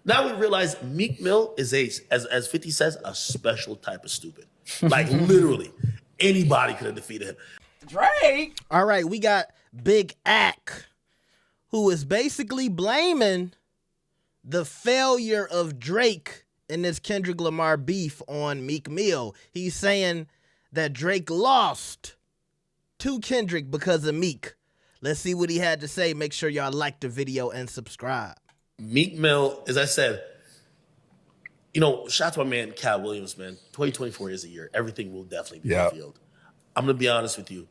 Now we realize Meek Mill is as 50 says, a special type of stupid. Like literally, anybody could have defeated him. Drake. All right, we got Big Ak, who is basically blaming the failure of Drake in this Kendrick Lamar beef on Meek Mill. He's saying that Drake lost to Kendrick because of Meek. Let's see what he had to say. Make sure y'all like the video and subscribe. Meek Mill, as I said, shout out to my man, Cat Williams, man. 2024 is a year. Everything will definitely be revealed. I'm going to be honest with you.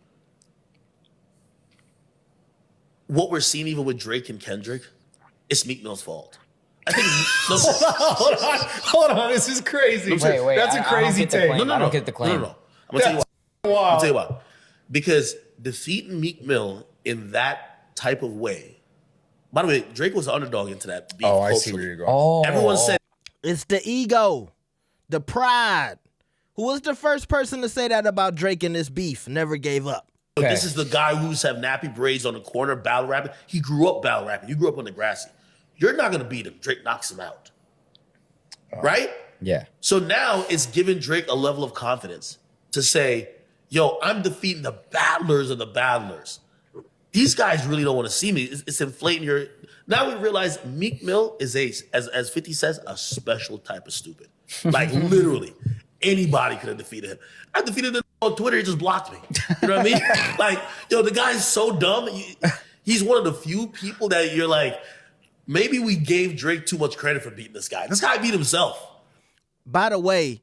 What we're seeing even with Drake and Kendrick, it's Meek Mill's fault. I think. Hold on. This is crazy. Wait. That's a crazy take. I don't get the claim. No. I'm going to tell you why. I'm going to tell you why. Because defeating Meek Mill in that type of way. By the way, Drake was the underdog into that beef. Oh, I see where you're going. Oh. Everyone said It's the ego, the pride. Who was the first person to say that about Drake in this beef? Never gave up. okay. This is the guy who used to have nappy braids on the corner, battle rapping. He grew up battle rapping. You grew up on the grassy. You're not going to beat him. Drake knocks him out. Right? Yeah. So now it's giving Drake a level of confidence to say, yo, I'm defeating the battlers of the battlers. These guys really don't want to see me. It's inflating your... Now we realize Meek Mill is as 50 says, a special type of stupid. Like literally, anybody could have defeated him. I defeated him on Twitter. He just blocked me. You know what I mean? Like, the guy's so dumb. He's one of the few people that you're like, maybe we gave Drake too much credit for beating this guy. This guy beat himself. By the way,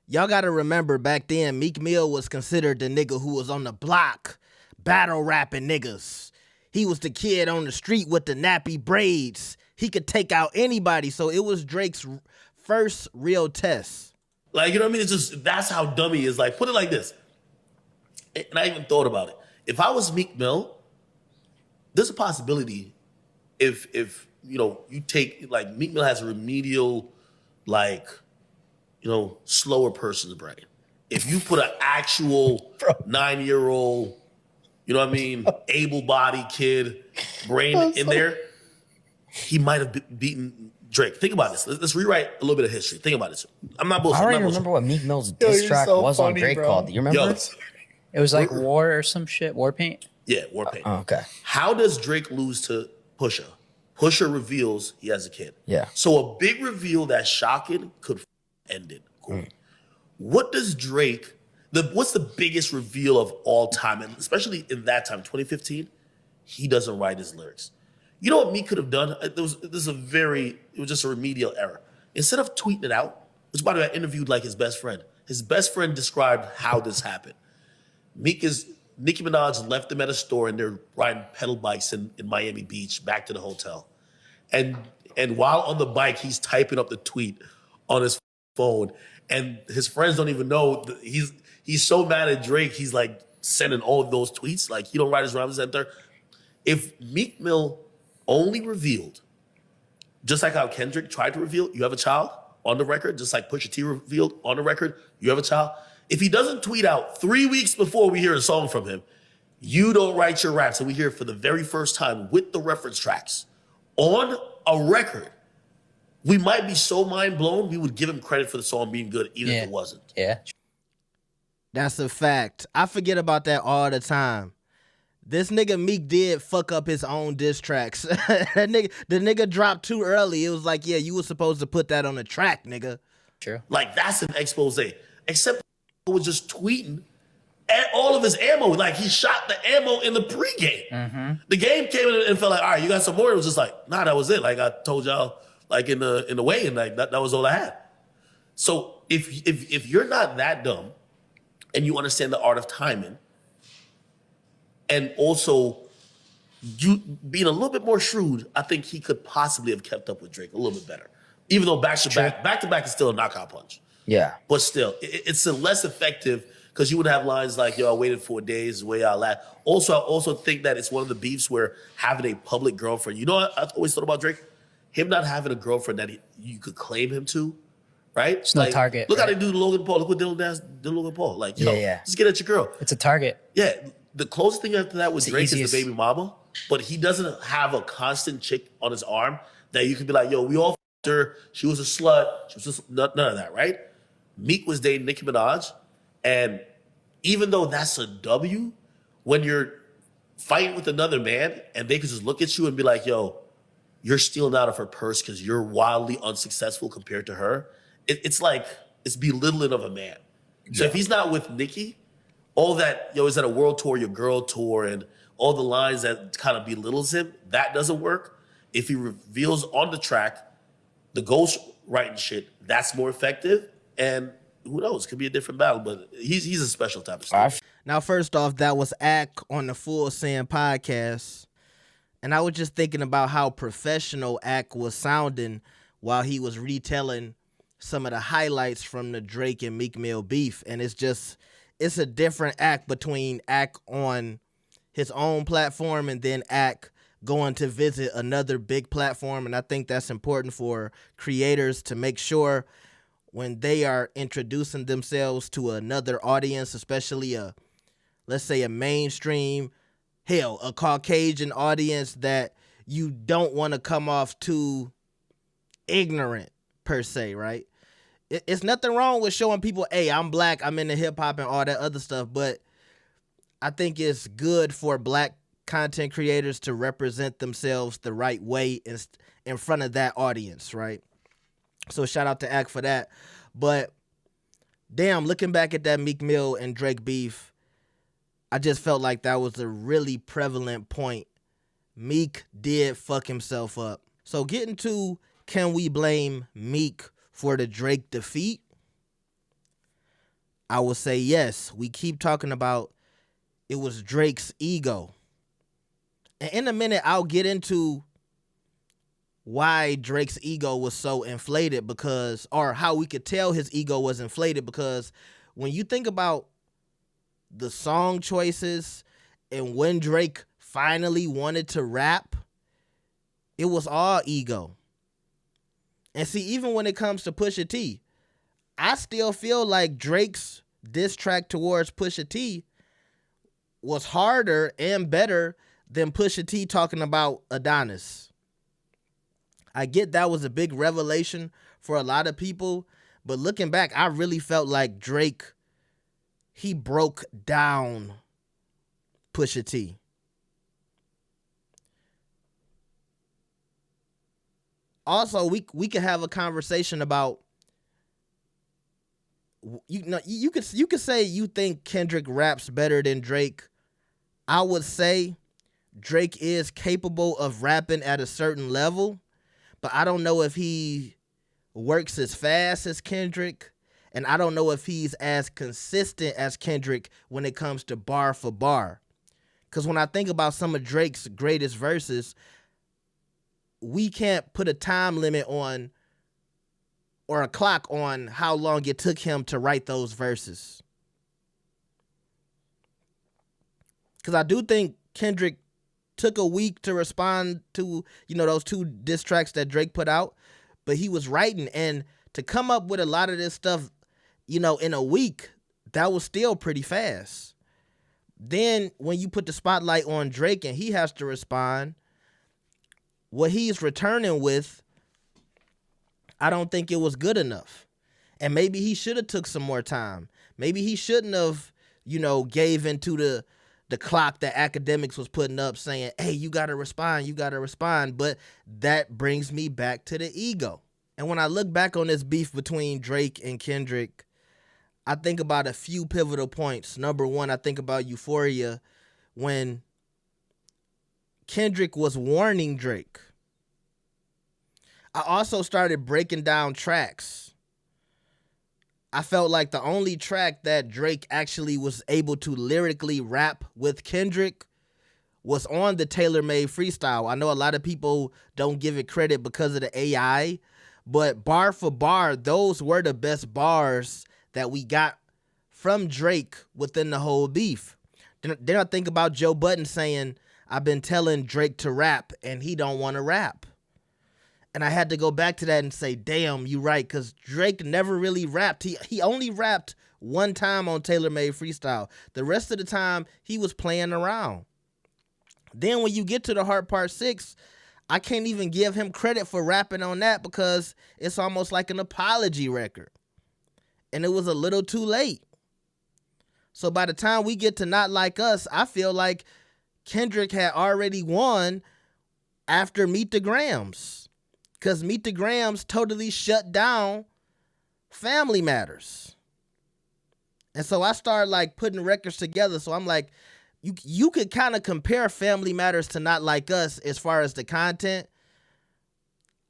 y'all got to remember back then, Meek Mill was considered the nigga who was on the block battle rapping niggas. He was the kid on the street with the nappy braids. He could take out anybody. So it was Drake's first real test. Like, you know what I mean? It's just, that's how dumb he is. Like, put it like this. And I even thought about it. If I was Meek Mill, there's a possibility if you take, like, Meek Mill has a remedial, like, slower person's brain. If you put an actual 9-year-old, you know what I mean, able-bodied kid brain in there, he might have beaten Drake. Think about this. Let's rewrite a little bit of history. Think about this. I'm not bullshitting. I don't even remember what Meek Mill's diss track was on Drake called. Do you remember? It was like War or some shit. War Paint? Yeah, War Paint. Okay. How does Drake lose to Pusha? Pusha reveals he has a kid. Yeah. So a big reveal that's shocking could end it. Cool. What does Drake... What's the biggest reveal of all time, and especially in that time, 2015? He doesn't write his lyrics. You know what Meek could have done? It was just a remedial error. Instead of tweeting it out, which by the way, I interviewed like his best friend. His best friend described how this happened. Nicki Minaj left him at a store and they're riding pedal bikes in Miami Beach back to the hotel. And while on the bike, he's typing up the tweet on his phone. And his friends don't even know he's so mad at Drake, he's like sending all of those tweets. Like, he don't write his rhymes and there. If Meek Mill only revealed, just like how Kendrick tried to reveal, you have a child on the record, just like Pusha T revealed on the record, you have a child. If he doesn't tweet out 3 weeks before we hear a song from him, you don't write your raps, and we hear it for the very first time with the reference tracks on a record, we might be so mind blown, we would give him credit for the song being good, even if it wasn't. Yeah. That's a fact. I forget about that all the time. This nigga Meek did fuck up his own diss tracks. The nigga dropped too early. It was like, yeah, you were supposed to put that on the track, nigga. True. Like, that's an expose. Except was just tweeting at all of his ammo. Like, he shot the ammo in the pregame. Mm-hmm. The game came in and felt like, all right, you got some more? It was just like, nah, that was it. Like, I told y'all, like, in the weigh-in, like, that was all I had. So if you're not that dumb and you understand the art of timing, and also you being a little bit more shrewd, I think he could possibly have kept up with Drake a little bit better. Even though back to back is still a knockout punch. Yeah. But still, it's a less effective, because you would have lines like, yo, I waited 4 days, the way I laugh. Also, I also think that it's one of the beefs where having a public girlfriend, you know what I've always thought about Drake? Him not having a girlfriend that you could claim him to, right? It's no target. Look how they do Logan Paul. Look what Dylan did Logan Paul. Like, just get at your girl. It's a target. Yeah. The closest thing after that with It's Drake is easiest. the baby mama, but he doesn't have a constant chick on his arm that you could be like, yo, we all She was a slut. She was just none of that, right? Meek was dating Nicki Minaj, and even though that's a W, when you're fighting with another man and they could just look at you and be like, "Yo, you're stealing out of her purse because you're wildly unsuccessful compared to her," it's like it's belittling of a man. So if he's not with Nicki, all that, he's at a world tour, your girl tour, and all the lines that kind of belittles him, that doesn't work. If he reveals on the track the ghost writing shit, that's more effective. And who knows, could be a different battle, but he's a special type of stuff. Now, first off, that was Ak on the Full Send podcast. And I was just thinking about how professional Ak was sounding while he was retelling some of the highlights from the Drake and Meek Mill beef. And it's a different Ak between Ak on his own platform and then Ak going to visit another big platform. And I think that's important for creators to make sure when they are introducing themselves to another audience, especially let's say a mainstream, hell, a Caucasian audience, that you don't want to come off too ignorant per se, right? It's nothing wrong with showing people, hey, I'm black, I'm into hip hop and all that other stuff, but I think it's good for black content creators to represent themselves the right way in front of that audience, right? So shout out to Ak for that. But damn, looking back at that Meek Mill and Drake beef, I just felt like that was a really prevalent point. Meek did fuck himself up. So getting to, can we blame Meek for the Drake defeat? I will say yes. We keep talking about it was Drake's ego. And in a minute, I'll get into why Drake's ego was so inflated or how we could tell his ego was inflated, because when you think about the song choices and when Drake finally wanted to rap, it was all ego. And see, even when it comes to Pusha T, I still feel like Drake's diss track towards Pusha T was harder and better than Pusha T talking about Adonis. I get that was a big revelation for a lot of people, but looking back, I really felt like Drake, he broke down Pusha T. Also, we could have a conversation about, you could say you think Kendrick raps better than Drake. I would say Drake is capable of rapping at a certain level, but I don't know if he works as fast as Kendrick, and I don't know if he's as consistent as Kendrick when it comes to bar for bar. Because when I think about some of Drake's greatest verses, we can't put a time limit on or a clock on how long it took him to write those verses. Because I do think Kendrick took a week to respond to, those two diss tracks that Drake put out, but he was writing, and to come up with a lot of this stuff, in a week, that was still pretty fast. Then when you put the spotlight on Drake and he has to respond, what he's returning with, I don't think it was good enough. And maybe he should have took some more time. Maybe he shouldn't have, gave into the clock that Akademiks was putting up saying, hey, you got to respond. But that brings me back to the ego. And when I look back on this beef between Drake and Kendrick, I think about a few pivotal points. Number one, I think about Euphoria, when Kendrick was warning Drake. I also started breaking down tracks. I felt like the only track that Drake actually was able to lyrically rap with Kendrick was on the tailor-made freestyle. I know a lot of people don't give it credit because of the AI, but bar for bar, those were the best bars that we got from Drake within the whole beef. Then I think about Joe Budden saying, I've been telling Drake to rap and he don't want to rap. And I had to go back to that and say, damn, you right, because Drake never really rapped. He only rapped one time on Tailor Made Freestyle. The rest of the time, he was playing around. Then when you get to the Heart Part 6, I can't even give him credit for rapping on that because it's almost like an apology record. And it was a little too late. So by the time we get to Not Like Us, I feel like Kendrick had already won after Meet the Grams. Because Meet the Grams totally shut down Family Matters. And so I started like putting records together. So I'm like, you could kind of compare Family Matters to Not Like Us as far as the content.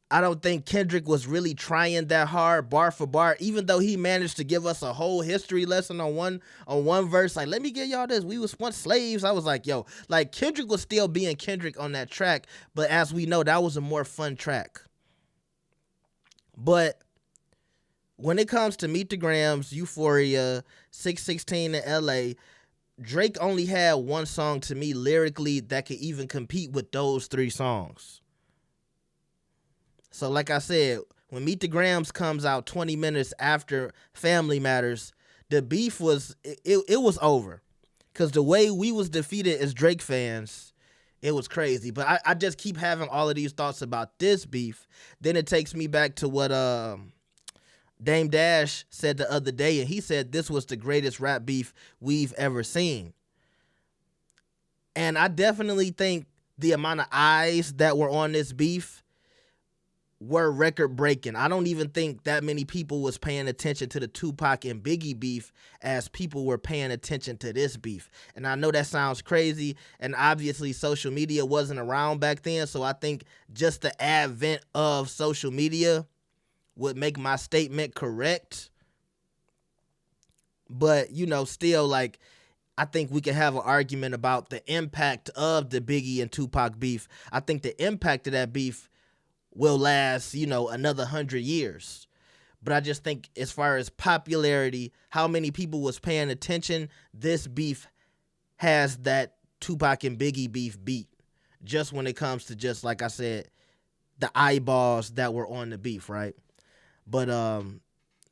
I don't think Kendrick was really trying that hard bar for bar, even though he managed to give us a whole history lesson on one verse. Like, let me get y'all this. We was once slaves. I was like, yo, like Kendrick was still being Kendrick on that track. But as we know, that was a more fun track. But when it comes to Meet the Grams, Euphoria, 616 in LA, Drake only had one song to me lyrically that could even compete with those three songs. So like I said, when Meet the Grams comes out 20 minutes after Family Matters, the beef was, it was over. Because the way we was defeated as Drake fans, it was crazy. But I just keep having all of these thoughts about this beef. Then it takes me back to what Dame Dash said the other day, and he said this was the greatest rap beef we've ever seen. And I definitely think the amount of eyes that were on this beef were record breaking. I don't even think that many people was paying attention to the Tupac and Biggie beef as people were paying attention to this beef. And I know that sounds crazy, and obviously social media wasn't around back then, so I think just the advent of social media would make my statement correct. But, you know, still, like, I think we can have an argument about the impact of the Biggie and Tupac beef. I think the impact of that beef will last, you know, another 100 years. But I just think as far as popularity, how many people was paying attention, this beef has that Tupac and Biggie beef beat. Just when it comes to just, like I said, the eyeballs that were on the beef, right? But,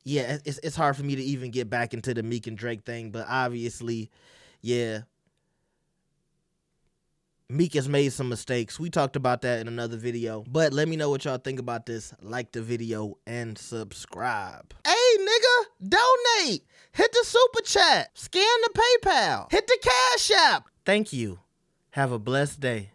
yeah, it's hard for me to even get back into the Meek and Drake thing. But obviously, yeah, Meek has made some mistakes. We talked about that in another video. But let me know what y'all think about this. Like the video and subscribe. Hey, nigga, donate. Hit the super chat. Scan the PayPal. Hit the Cash App. Thank you. Have a blessed day.